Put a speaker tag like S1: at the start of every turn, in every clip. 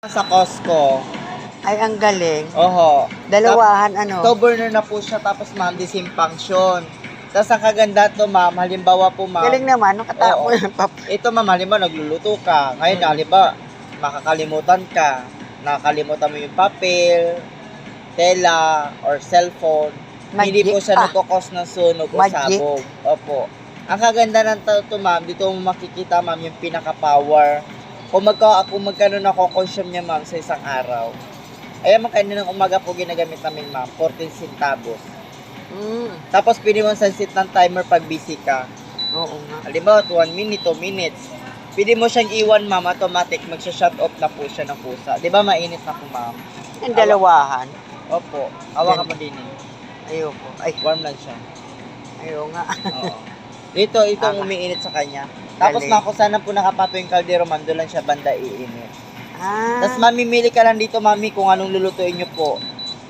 S1: Sa Costco.
S2: Ay, ang galing.
S1: Oho.
S2: Dalawahan, ano?
S1: Toe burner na po siya, tapos ma'am, the same function. Tapos ang kaganda to ma'am, halimbawa po ma'am.
S2: Galing naman, no? Katapon
S1: Oo.
S2: ng pap.
S1: Ito ma'am, halimbawa nagluluto ka. Ngayon, halimbawa, makakalimutan ka. Nakakalimutan mo yung papel, tela, or cellphone. Hindi po siya nagkakos ng sunog o sabog. Opo. Ang kaganda ng to ma'am, dito mo makikita ma'am yung pinaka-power. Kung magkano nako-consume niya ma'am sa isang araw. Ayan mo kaninang umaga po ginagamit namin ma'am, 14 centavos. Tapos pwede mo set ng timer pag busy ka.
S2: Oo nga.
S1: Halimbawa, 1 minute, 2 minutes. Pwede mo siyang iwan ma'am, automatic, magsha-shut off na po siya ng pusa. Di ba mainit na po ma'am?
S2: Ang dalawahan.
S1: Opo, hawakan mo din eh.
S2: Ayoko. Ay,
S1: Warm lang siya.
S2: ayaw nga.
S1: Oo. Itong umiinit sa kanya. Tapos
S2: Galing.
S1: ma'am, kung saan po nakapato yung kaldero ma'am, doon lang siya banda iinit. Tapos
S2: Ah,
S1: mamimili ka lang dito mami kung anong lulutuin nyo po.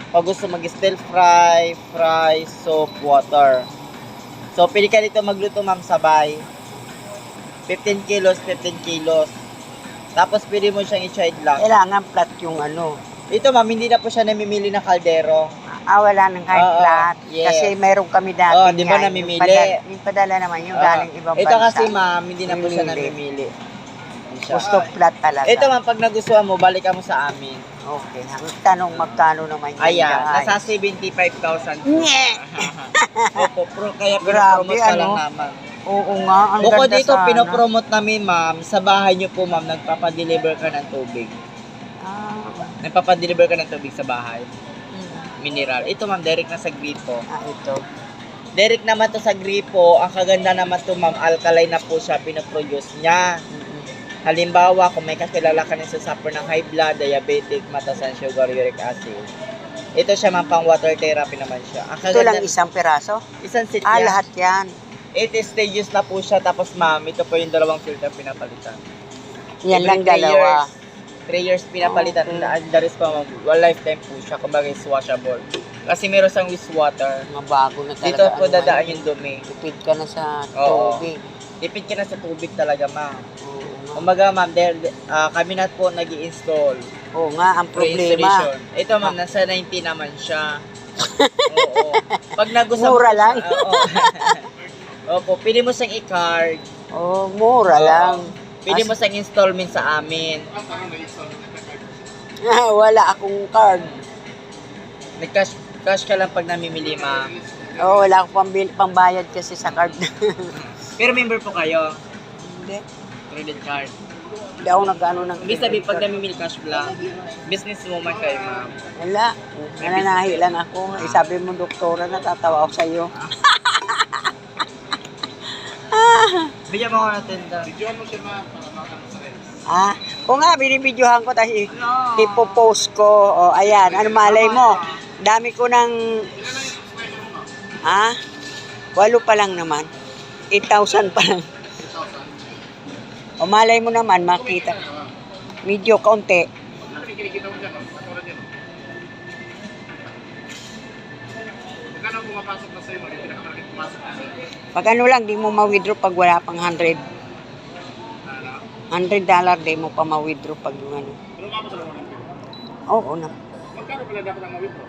S1: Pag gusto mag-stir fry, soup, water. So, pili ka dito magluto ma'am sabay. 15 kilos. Tapos pili mo siyang i-child lang.
S2: kailangan flat yung ano.
S1: Ito ma'am, hindi na po siya namimili ng kaldero.
S2: Wala ng high
S1: Oo,
S2: flat.
S1: yes.
S2: Kasi mayroon kami dati.
S1: Oo, di ba
S2: yan.
S1: namimili?
S2: Yung padala naman, yung galing ibang
S1: Ito
S2: bansa.
S1: kasi ma'am, hindi na po siya
S2: Namimili.
S1: namimili. Hindi siya.
S2: Gusto flat talaga.
S1: Ito ma'am, pag nagustuhan mo, balikan mo sa amin.
S2: Okay. Ang tanong magkano naman yan.
S1: Ayan,
S2: guys?
S1: nasa 75,000 po.
S2: Nye!
S1: Opo, kaya
S2: Grabe,
S1: pinopromote ka lang
S2: ano?
S1: naman.
S2: Oo nga, ang
S1: Bukod
S2: ganda
S1: dito,
S2: sana.
S1: pinopromote namin ma'am, sa bahay nyo po ma'am, nagpapadeliver ka ng tubig. Nagpapadeliver ka ng tubig sa bahay. Mineral. Ito ma'am, direct na sa gripo.
S2: Ito.
S1: Direct naman to sa gripo. Ang kaganda naman to ma'am, alkaline na po siya, pinoproduce niya. Halimbawa, kung may kakilala ka na sa suffer ng high blood, diabetic, mataas ang sugar, uric acid. Ito siya ma'am, pang water therapy naman siya. Ang
S2: Ito lang isang piraso?
S1: Isang sit yan.
S2: Lahat yan.
S1: 8 stages na po siya. Tapos ma'am, ito po yung dalawang filter pinapalitan.
S2: Yan lang
S1: Every 3
S2: dalawa.
S1: 3 years pinapalitan. The rest pa ma'am, one lifetime po siya. Kumbaga is washable. Kasi meron siyang wastewater.
S2: Mabago na talaga.
S1: Dito po
S2: ano
S1: dadaan
S2: ngayon.
S1: yung dumi.
S2: Tipid ka na sa
S1: Oo.
S2: tubig.
S1: Tipid ka na sa tubig talaga ma'am.
S2: Oo nga.
S1: Kumbaga ma'am, kami na po nag-i-install.
S2: Oo nga, ang problema.
S1: Pre-installation. Ito ma'am, nasa 90 naman siya. Oo. Pag nagustuhan
S2: Mura
S1: mo
S2: lang.
S1: Oo. Opo, pili mo siyang i-card.
S2: Oh, mura
S1: Oo.
S2: lang.
S1: Pili mo siyang installment sa amin.
S2: Wala akong card.
S1: Nag-cash ka lang pag namimili ma'am.
S2: Oh, wala akong pambayad kasi sa card.
S1: Pero member po kayo,
S2: Hindi.
S1: credit card.
S2: Hindi ako nag-ano ng
S1: Ibig sabihin, pag namimili cash lang, business woman kayo ma'am.
S2: Wala. Nananahi lang ako. Sabi mo, doktora, natatawa ako sa'yo.
S1: Bigyan mo ako ng tenda.
S2: Kung nga, binibidyohan ko, tapos ipopost ko. O, ayan. Ano malay mo? Dami ko ng... 8 pa lang naman. 8,000 pa lang. O, malay mo naman, makita. Medyo kaunti. Pag ano lang, di mo ma-withdraw pag wala pang 100. $100 di mo pa ma-withdraw pag yung ano. Oo na.
S3: Magkano pala dapat ang mawid mo?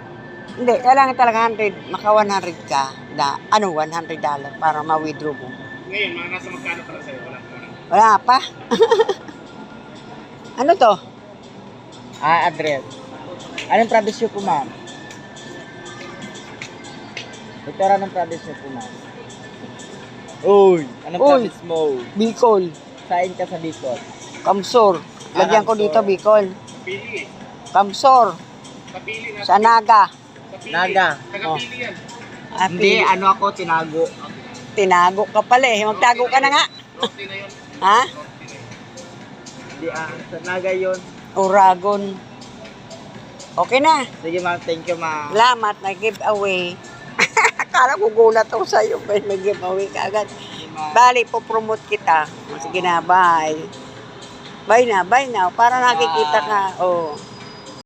S2: Hindi, kailangan talaga 100. Maka 100 ka. $100 para ma-withdraw mo.
S3: Ngayon, mga nasa magkano pala sa'yo? Wala.
S2: Wala pa. Ano to?
S1: Address. Anong province niyo po ma'am? Ito anong province niyo po ma'am? Uy! Anong
S2: Uy.
S1: province mo?
S2: Bicol.
S1: Sain ka sa Bicol?
S2: Kamsor. Lagyan ko
S1: Kamsor.
S2: dito Bicol.
S3: Kapili eh.
S2: Kamsor.
S3: Kapili na.
S2: Sa Naga.
S3: Kapili.
S1: Naga.
S3: Tagapili yan.
S1: Hindi, ano ako, tinago.
S2: Tinago ka pala eh. Magtago ka na nga.
S3: Rote na yun.
S2: Ha?
S1: Hindi, sa Naga yun.
S2: Uragon. Okay na.
S1: Sige ma'am, thank you ma'am.
S2: Salamat na giveaway. Akala ko gulat ako sa'yo. May giveaway ka agad.
S1: Sige, ma'am.
S2: Bali, po-promote kita. Sige na, bye. Bye na. Para nakikita ka. Oh.